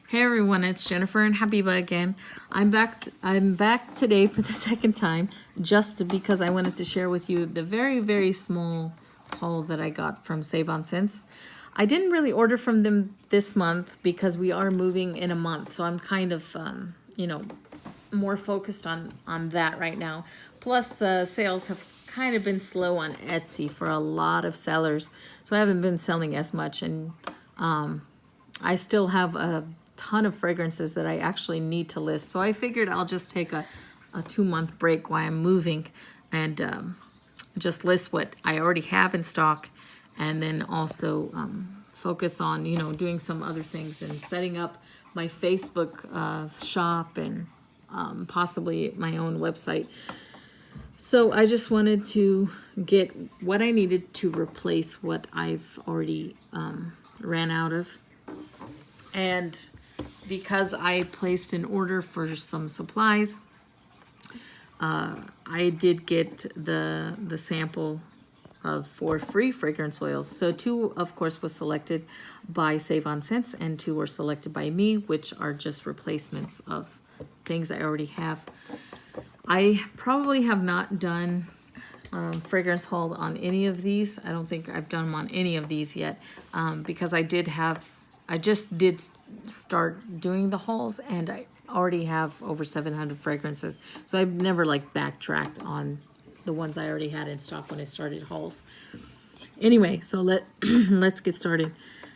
Hey everyone, it's Jennifer and Habiba again. I'm back today for the second time, just because I wanted to share with you the very, very small haul that I got from Save on Cents. I didn't really order from them this month because we are moving in a month, so I'm kind of, more focused on that right now. Plus, sales have kind of been slow on Etsy for a lot of sellers, so I haven't been selling as much, and I still have a ton of fragrances that I actually need to list. So I figured I'll just take a 2-month break while I'm moving and just list what I already have in stock, and then also focus on, doing some other things and setting up my Facebook shop and possibly my own website. So I just wanted to get what I needed to replace what I've already ran out of. And because I placed an order for some supplies, I did get the sample of 4 free fragrance oils. So 2, of course, was selected by Save on Cents, and 2 were selected by me, which are just replacements of things I already have. I probably have not done fragrance haul on any of these. I don't think I've done them on any of these yet, because I just did start doing the hauls, and I already have over 700 fragrances. So I've never backtracked on the ones I already had in stock when I started hauls. Anyway, so let's get started.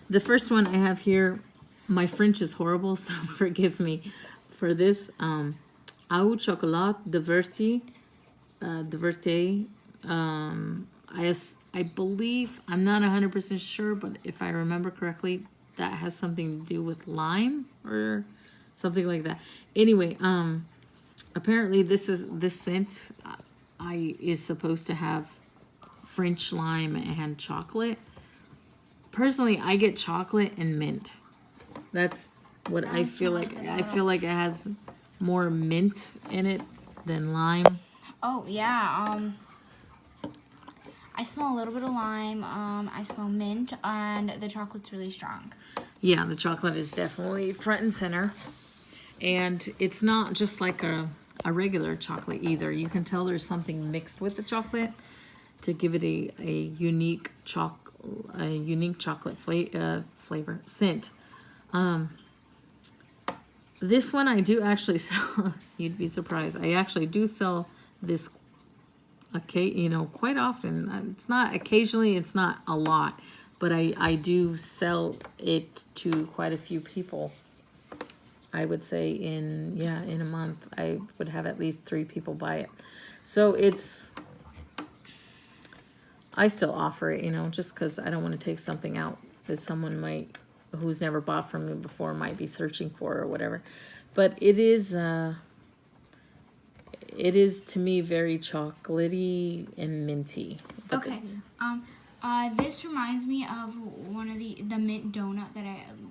The first one I have here, my French is horrible, so forgive me for this. Au chocolat de Verté. I believe, I'm not 100% sure, but if I remember correctly, that has something to do with lime or something like that. Anyway, apparently this scent is supposed to have French lime and chocolate. Personally, I get chocolate and mint. That's what I feel like. I feel like it has more mint in it than lime. Oh yeah, I smell a little bit of lime, I smell mint, and the chocolate's really strong. Yeah, the chocolate is definitely front and center. And it's not just like a regular chocolate either. You can tell there's something mixed with the chocolate to give it a unique chocolate flavor scent. This one I do actually sell. You'd be surprised. I actually do sell this, quite often. It's not occasionally, it's not a lot, but I do sell it to quite a few people. I would say in a month I would have at least 3 people buy it. So I still offer it, just because I don't want to take something out that someone who's never bought from me before might be searching for or whatever. But it is to me very chocolatey and minty. Okay. This reminds me of one of the mint donut that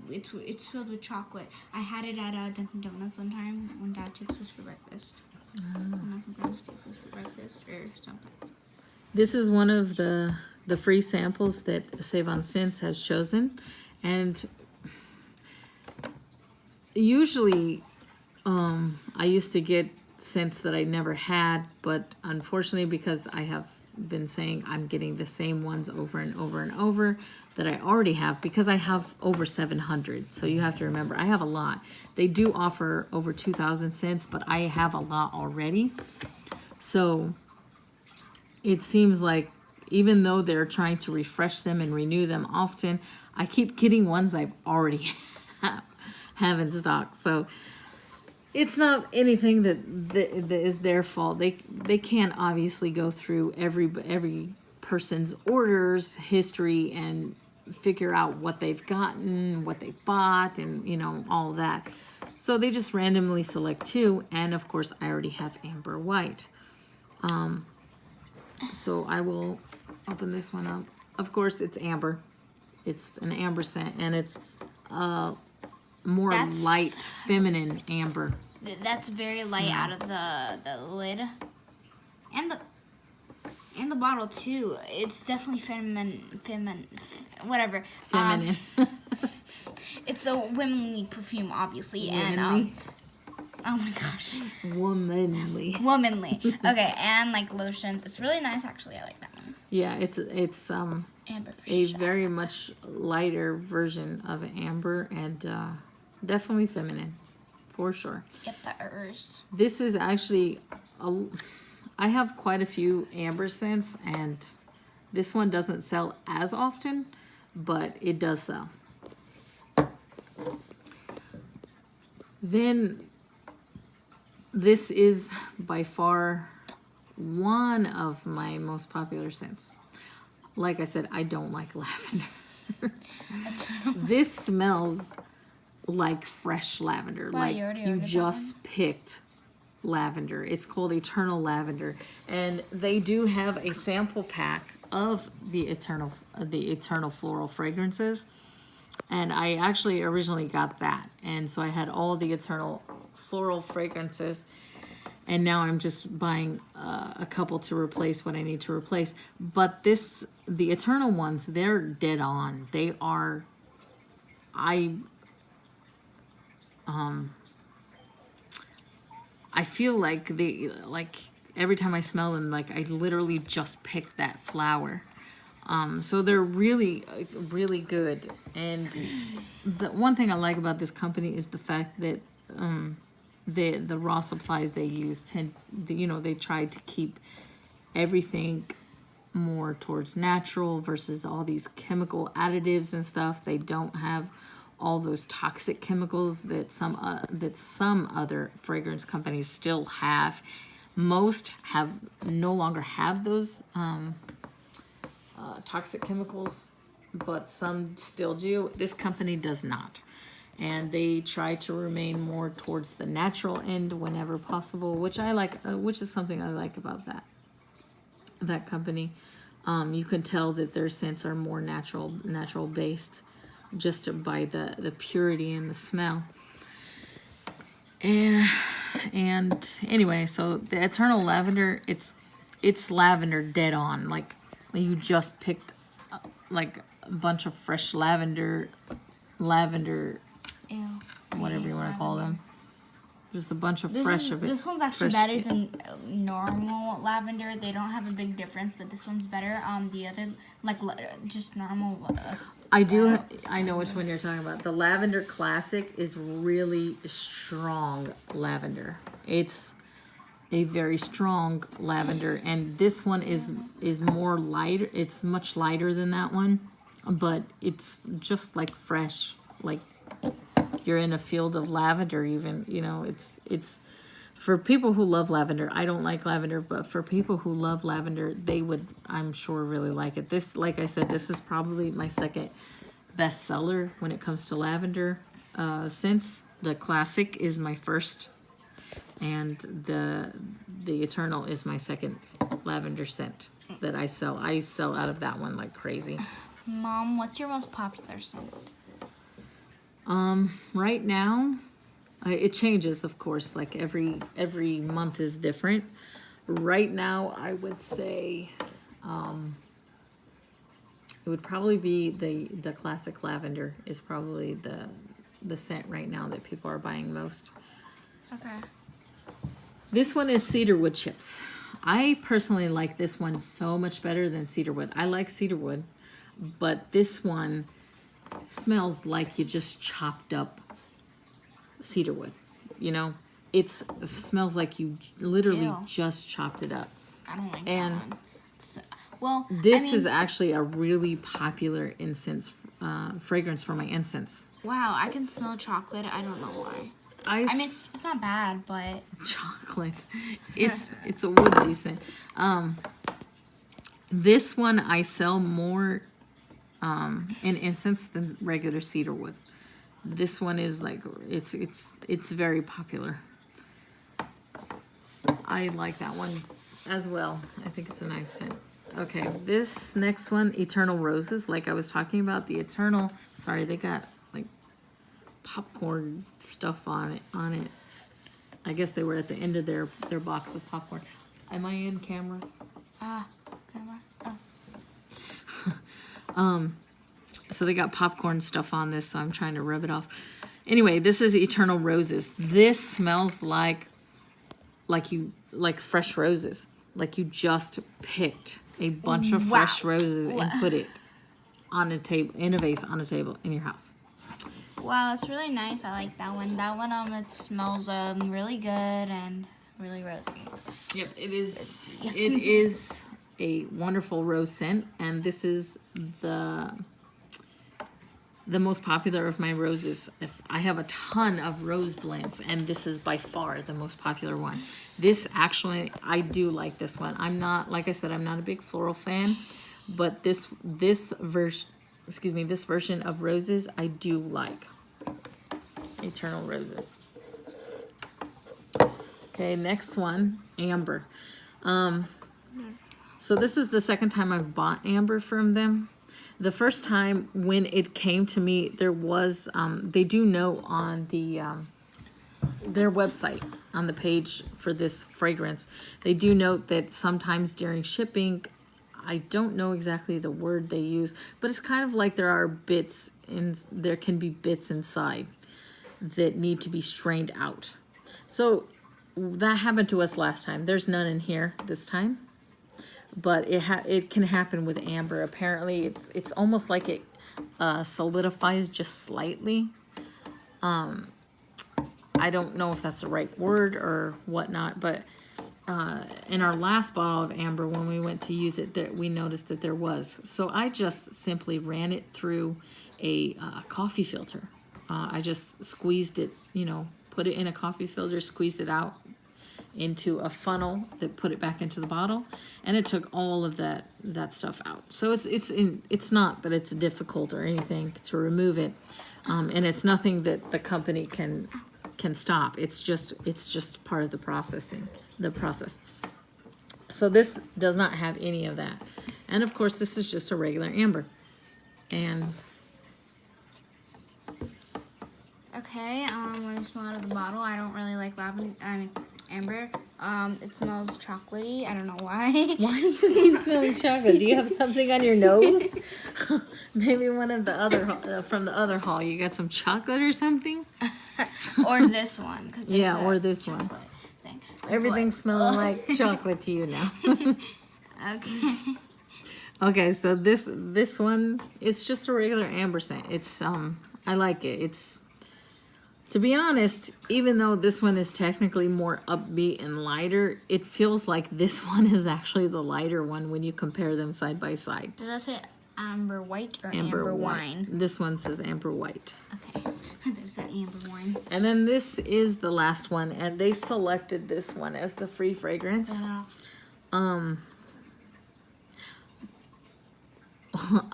it's filled with chocolate. I had it at Dunkin' Donuts one time when Dad takes us for breakfast. My parents takes us for breakfast or something. This is one of the free samples that Save on Cents has chosen, and usually I used to get scents that I never had, but unfortunately, because I have been saying I'm getting the same ones over and over and over that I already have, because I have over 700. So you have to remember, I have a lot. They do offer over 2,000 scents, but I have a lot already. So it seems like even though they're trying to refresh them and renew them often, I keep getting ones I've already have in stock. So it's not anything that is their fault. They can't obviously go through every person's orders history and figure out what they've gotten, what they bought, and all that. So they just randomly select 2, and of course I already have Amber White. So I will open this one up. Of course, it's amber. It's an amber scent, and it's more light, feminine amber. That's very light out of the lid, and the bottle too. It's definitely feminine. Whatever. Feminine. It's a womanly perfume, obviously, and Womanly? oh my gosh, Womanly. womanly. Okay, and like lotions. It's really nice, actually. I like that one. Yeah, it's Amber for a sure. very much lighter version of amber, and definitely feminine, for sure. Yep, hers. This is actually, I have quite a few amber scents, and this one doesn't sell as often, but it does sell. Then this is by far one of my most popular scents. Like I said, I don't like lavender. This smells like fresh lavender. Wow, like you already you ordered that just picked lavender. It's called Eternal Lavender, and they do have a sample pack of the Eternal floral fragrances. And I actually originally got that, and so I had all the Eternal floral fragrances, and now I'm just buying a couple to replace what I need to replace. But the Eternal ones, they're dead on. They are, I feel like every time I smell them, like I literally just picked that flower. So they're really, really good. And the one thing I like about this company is the fact that the raw supplies they use they try to keep everything more towards natural versus all these chemical additives and stuff. They don't have all those toxic chemicals that some other fragrance companies still have. Most no longer have those toxic chemicals, but some still do. This company does not, and they try to remain more towards the natural end whenever possible, which I like, which is something I like about that company. You can tell that their scents are more natural based, just by the purity and the smell. And anyway, so the Eternal Lavender, it's lavender dead on. Like you just picked like a bunch of fresh lavender, Ew. whatever you want to call them. Just a bunch of This one's actually fresh- better than normal lavender. They don't have a big difference, but this one's better. The other, just normal. I know which one you're talking about. The Lavender Classic is really strong lavender. It's a very strong lavender, and this one is more lighter. It's much lighter than that one, but it's just like fresh, like you're in a field of lavender. Even it's for people who love lavender. I don't like lavender, but for people who love lavender, they would, I'm sure, really like it. This, like I said, this is probably my second bestseller when it comes to lavender scents. The Classic is my first, and the Eternal is my second lavender scent that I sell. I sell out of that one like crazy. Mom, what's your most popular scent? Right now, it changes, of course. Like every month is different. Right now, I would say it would probably be the Classic Lavender is probably the scent right now that people are buying most. Okay. This one is cedarwood chips. I personally like this one so much better than cedarwood. I like cedarwood, but this one smells like you just chopped up cedarwood. It smells like you literally Ew. just chopped it up. I don't like And that one. Well, This is actually a really popular incense fragrance for my incense. wow, I can smell chocolate. I don't know why. I mean, it's not bad, but chocolate. It's a woodsy scent. This one I sell more in incense than regular cedarwood. This one is like it's very popular. I like that one as well. I think it's a nice scent. Okay, this next one, Eternal Roses, like I was talking about, the Eternal, sorry, they got like popcorn stuff on it. I guess they were at the end of their box of popcorn. Am I in camera? camera. Oh. So they got popcorn stuff on this, so I'm trying to rub it off. Anyway, this is Eternal Roses. This smells like fresh roses. Like you just picked a bunch of fresh roses and put it on a table, in a vase on a table in your house. Wow, that's really nice. I like that one. That one, it smells really good and really rosy. Yep, it is. It is a wonderful rose scent, and this is the most popular of my roses. If I have a ton of rose blends, and this is by far the most popular one. This actually, I do like this one. I'm not, like I said, I'm not a big floral fan, but this version of roses I do like. Eternal Roses. Okay, next one, amber. So this is the second time I've bought amber from them. The first time when it came to me, there was, they do note on the their website, on the page for this fragrance, they do note that sometimes during shipping, I don't know exactly the word they use, but it's kind of like there can be bits inside that need to be strained out. So that happened to us last time. There's none in here this time, but it can happen with amber. Apparently, it's almost like it solidifies just slightly. I don't know if that's the right word or whatnot, but in our last bottle of amber, when we went to use it, we noticed that there was. So I just simply ran it through a coffee filter. I just squeezed it, put it in a coffee filter, squeezed it out into a funnel that put it back into the bottle, and it took all of that stuff out. So it's not that it's difficult or anything to remove it, and it's nothing that the company can stop. It's just part of the process. So this does not have any of that, and of course this is just a regular amber. And okay, let me smell out of the bottle. I don't really like amber. It smells chocolatey. I don't know why. Why do you keep smelling chocolate? Do you have something on your nose? Maybe one of the other from the other haul. You got some chocolate or something? Or this one, or this one. Thing. Everything's smelling like chocolate to you now. Okay. Okay, so this one, it's just a regular amber scent. It's I like it. It's, to be honest, even though this one is technically more upbeat and lighter, it feels like this one is actually the lighter one when you compare them side by side. Does that say amber white or amber wine? This one says amber white. Okay, there's that amber wine. And then this is the last one, and they selected this one as the free fragrance.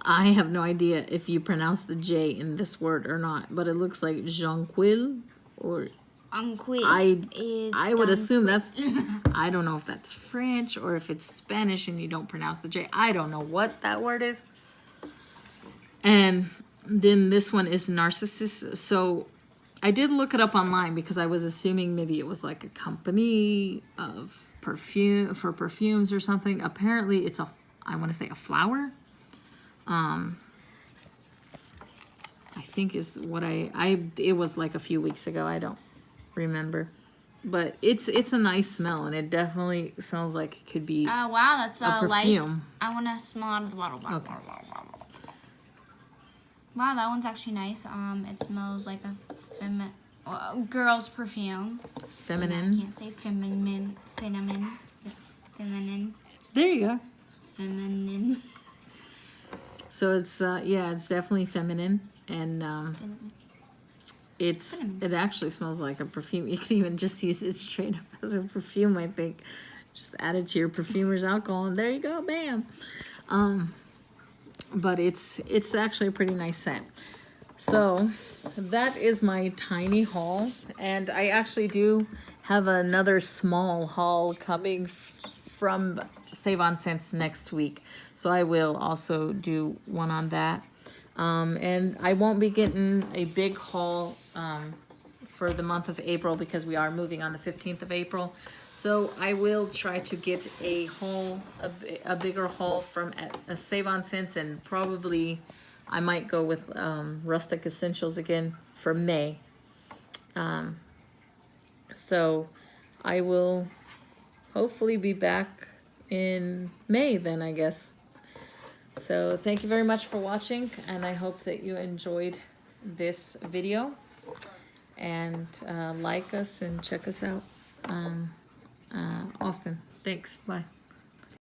I have no idea if you pronounce the J in this word or not, but it looks like Jonquil or Unquil. I would assume that's, I don't know if that's French or if it's Spanish and you don't pronounce the J. I don't know what that word is. And then this one is Narcissus. So I did look it up online because I was assuming maybe it was like a company of perfumes or something. Apparently it's I want to say a flower. I think is what it was like a few weeks ago. I don't remember, but it's a nice smell, and it definitely smells like it could be. Wow, that's a light. perfume. I want to smell out of the bottle. Okay. Wow, that one's actually nice. It smells like a girl's perfume. Feminine. I can't say feminine. There you go. Feminine. So it's it's definitely feminine, and it actually smells like a perfume. You can even just use it straight up as a perfume, I think. Just add it to your perfumer's alcohol, and there you go, bam. But it's actually a pretty nice scent. So that is my tiny haul, and I actually do have another small haul coming from Save on Scents next week. So I will also do one on that. And I won't be getting a big haul for the month of April because we are moving on the 15th of April. So I will try to get a haul, a bigger haul from a Save on Scents, and probably I might go with Rustic Essentials again for May. So I will hopefully be back in May then, I guess. So thank you very much for watching, and I hope that you enjoyed this video. And like us and check us out often. Thanks. Bye.